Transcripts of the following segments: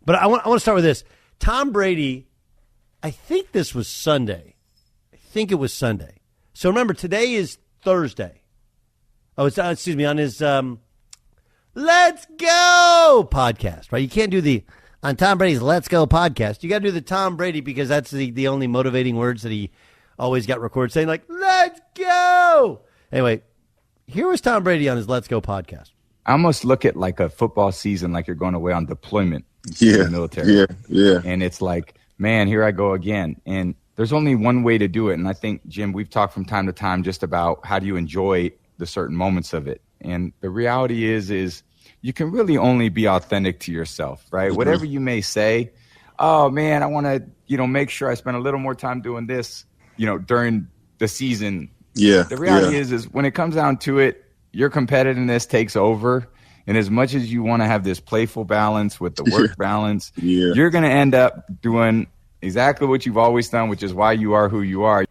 But I want to start with this. Tom Brady, I think this was Sunday. I think it was Sunday. So remember, today is Thursday. Oh, it's excuse me, on his Let's Go podcast, right? You can't do on Tom Brady's Let's Go podcast. You got to do the Tom Brady because that's the only motivating words that he always got recorded saying, like, let's go. Anyway, here was Tom Brady on his Let's Go podcast. I almost look at like a football season like you're going away on deployment in the military. Yeah. And it's like, man, here I go again. And there's only one way to do it. And I think, Jim, we've talked from time to time just about how do you enjoy the certain moments of it. And the reality is you can really only be authentic to yourself, right? Mm-hmm. Whatever you may say, oh, man, I want to, make sure I spend a little more time doing this, during the season. Yeah. The reality is when it comes down to it, your competitiveness takes over. And as much as you want to have this playful balance with the work balance, you're going to end up doing exactly what you've always done, which is why you are who you are.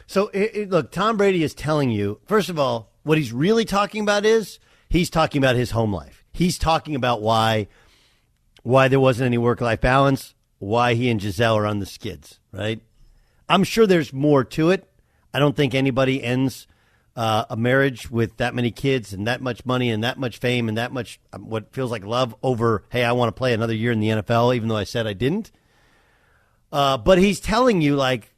So, look, Tom Brady is telling you, first of all, what he's really talking about is he's talking about his home life. He's talking about why there wasn't any work-life balance, why he and Giselle are on the skids, right? I'm sure there's more to it. I don't think anybody ends a marriage with that many kids and that much money and that much fame and that much what feels like love over, hey, I want to play another year in the NFL, even though I said I didn't. But he's telling you, like,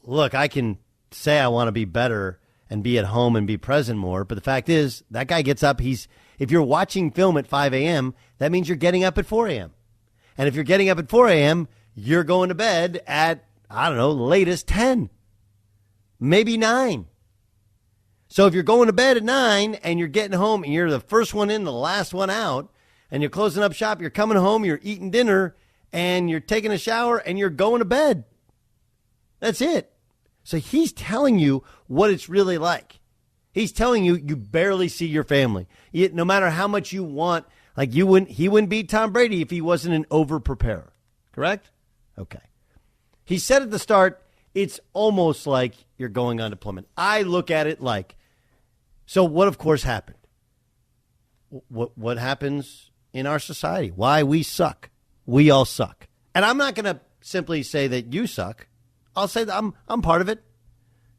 look, I can say I want to be better and be at home and be present more. But the fact is, that guy gets up. If you're watching film at 5 a.m., that means you're getting up at 4 a.m. And if you're getting up at 4 a.m., you're going to bed at, I don't know, latest 10, maybe 9. So if you're going to bed at 9 and you're getting home and you're the first one in, the last one out, and you're closing up shop, you're coming home, you're eating dinner, and you're taking a shower, and you're going to bed. That's it. So he's telling you what it's really like. He's telling you you barely see your family. No matter how much you want, like he wouldn't beat Tom Brady if he wasn't an over-preparer. Correct? Okay. He said at the start, it's almost like you're going on deployment. I look at it like, so what of course happened? What happens in our society? Why we suck. We all suck. And I'm not going to simply say that you suck. I'll say that I'm part of it.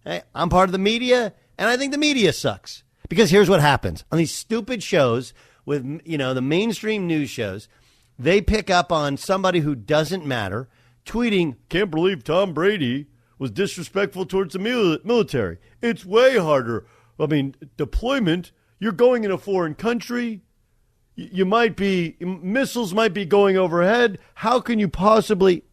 Hey, I'm part of the media, and I think the media sucks. Because here's what happens. On these stupid shows with, the mainstream news shows, they pick up on somebody who doesn't matter, tweeting, can't believe Tom Brady was disrespectful towards the military. It's way harder. I mean, deployment, you're going in a foreign country. Missiles might be going overhead. How can you possibly...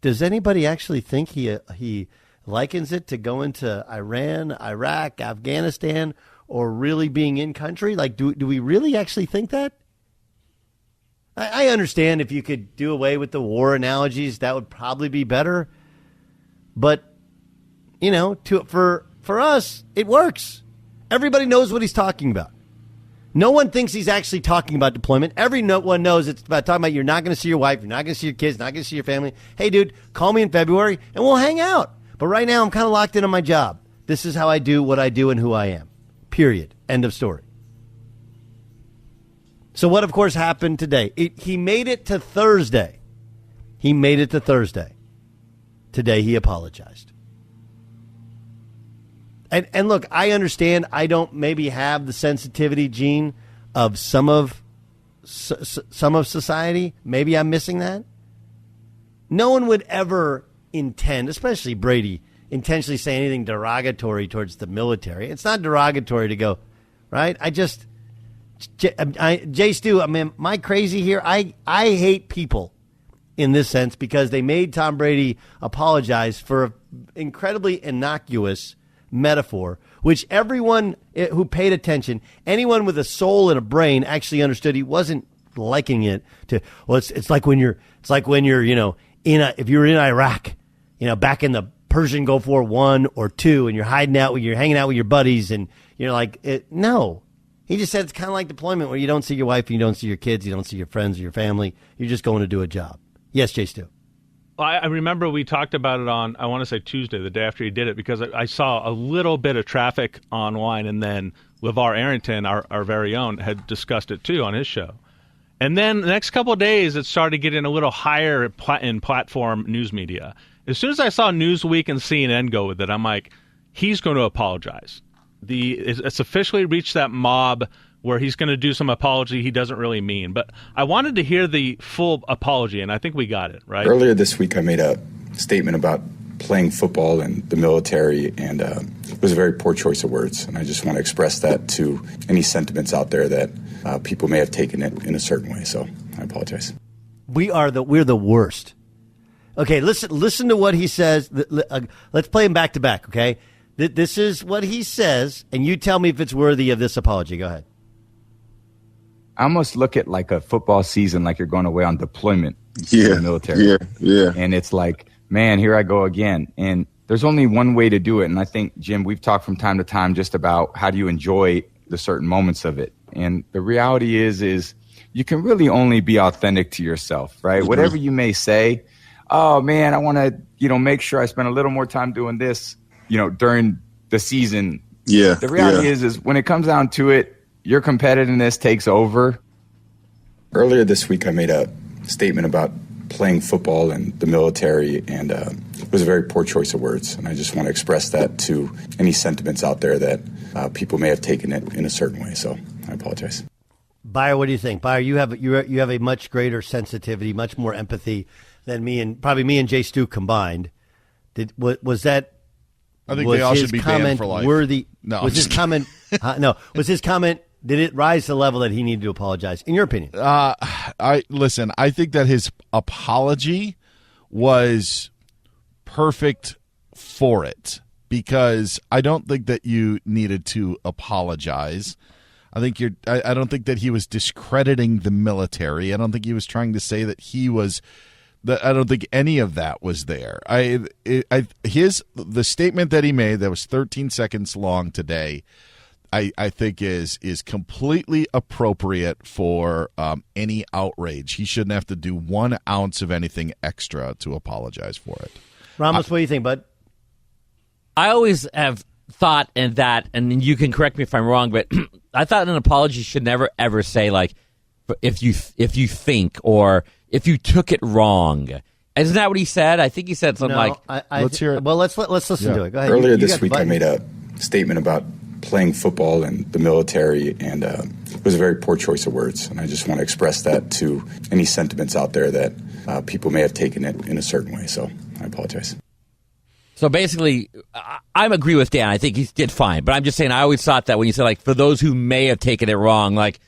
Does anybody actually think he likens it to going to Iran, Iraq, Afghanistan, or really being in country? Like, do we really actually think that? I understand if you could do away with the war analogies, that would probably be better. But, for us, it works. Everybody knows what he's talking about. No one thinks he's actually talking about deployment. Everyone knows it's about talking about you're not going to see your wife, you're not going to see your kids, not going to see your family. Hey, dude, call me in February and we'll hang out. But right now I'm kind of locked in on my job. This is how I do what I do and who I am. Period. End of story. So what, of course, happened today? He made it to Thursday. Today he apologized. And look, I understand I don't maybe have the sensitivity gene of some of society. Maybe I'm missing that. No one would ever intend, especially Brady, intentionally say anything derogatory towards the military. It's not derogatory to go, right? Jay Stu, I mean, am I crazy here? I hate people in this sense because they made Tom Brady apologize for an incredibly innocuous metaphor, which everyone who paid attention, anyone with a soul and a brain actually understood. He wasn't likening it to, well, it's like when you're if you were in Iraq, back in the Persian Gulf War I or II, and you're hanging out with your buddies, and you're like, no. He just said it's kind of like deployment where you don't see your wife, you don't see your kids, you don't see your friends or your family. You're just going to do a job. Yes, Jay Stu. I remember we talked about it on, I want to say Tuesday, the day after he did it, because I saw a little bit of traffic online, and then LeVar Arrington, our very own, had discussed it too on his show. And then the next couple of days, it started getting a little higher in platform news media. As soon as I saw Newsweek and CNN go with it, I'm like, he's going to apologize. It's officially reached that mob where he's going to do some apology he doesn't really mean. But I wanted to hear the full apology, and I think we got it, right? Earlier this week, I made a statement about playing football and the military, and it was a very poor choice of words. And I just want to express that to any sentiments out there that people may have taken it in a certain way. So I apologize. We're the worst. Okay, listen to what he says. Let's play him back to back, okay? This is what he says, and you tell me if it's worthy of this apology. Go ahead. I almost look at like a football season like you're going away on deployment in the military. Yeah. And it's like, man, here I go again. And there's only one way to do it. And I think, Jim, we've talked from time to time just about how do you enjoy the certain moments of it. And the reality is you can really only be authentic to yourself, right? Mm-hmm. Whatever you may say, oh, man, I want to, make sure I spend a little more time doing this, during the season. Yeah. The reality is when it comes down to it, your competitiveness takes over. Earlier this week, I made a statement about playing football and the military, and it was a very poor choice of words. And I just want to express that to any sentiments out there that people may have taken it in a certain way. So I apologize. Bayer, what do you think? Bayer, you have a much greater sensitivity, much more empathy than me and Jay Stu combined. Was that? I think they all should be banned for life. Worthy? No, was his comment? No, was his comment? Did it rise to the level that he needed to apologize? In your opinion? I think that his apology was perfect for it, because I don't think that you needed to apologize. I don't think that he was discrediting the military. I don't think he was trying to say that he was. I don't think any of that was there. The statement that he made that was 13 seconds long today, I think is completely appropriate for any outrage. He shouldn't have to do 1 ounce of anything extra to apologize for it. Ramos, what do you think, bud? I always have thought and you can correct me if I'm wrong, but I thought an apology should never ever say like if you think or if you took it wrong. Isn't that what he said? I think he said something let's hear it. Well, let's listen to it. Go ahead. Earlier this week, I made a statement about playing football and the military, and it was a very poor choice of words. And I just want to express that to any sentiments out there that people may have taken it in a certain way. So I apologize. So basically, I agree with Dan. I think he did fine. But I'm just saying, I always thought that when you said, like, for those who may have taken it wrong, like,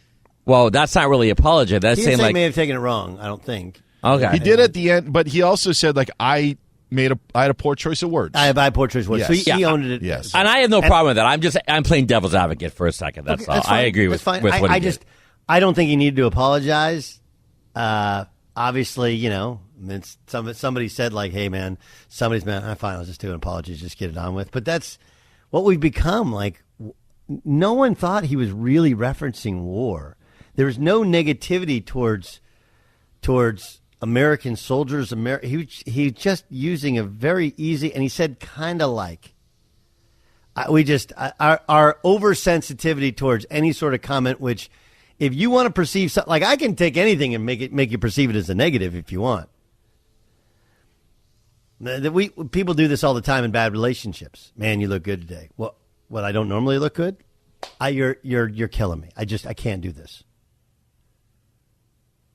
well, that's not really apology. That's saying, like, may have taken it wrong, I don't think. Okay. He did at the end, but he also said, like, I had a poor choice of words. I had poor choice of words. Yes. So he owned it. Yes. And I have no problem with that. I'm playing devil's advocate for a second. That's all. That's fine. I agree with what he did. I don't think he needed to apologize. Obviously, somebody said, like, hey, man, fine, I'll just do an apology, just get it on with. But that's what we've become. Like, no one thought he was really referencing war. There was no negativity towards American soldiers. He just using a very easy, and he said kind of like. Our oversensitivity towards any sort of comment, which if you want to perceive something, like I can take anything and make you perceive it as a negative if you want. People do this all the time in bad relationships. Man, you look good today. What I don't normally look good? You're killing me. I can't do this.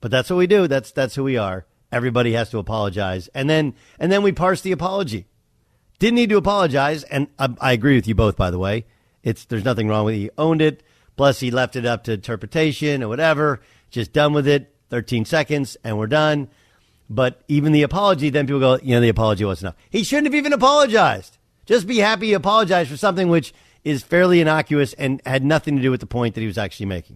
But that's what we do. That's who we are. Everybody has to apologize, and then we parse the apology. Didn't need to apologize, and I agree with you both. By the way, there's nothing wrong with it. He owned it. Plus, he left it up to interpretation or whatever. Just done with it. 13 seconds, and we're done. But even the apology, then people go, the apology wasn't enough. He shouldn't have even apologized. Just be happy he apologized for something which is fairly innocuous and had nothing to do with the point that he was actually making.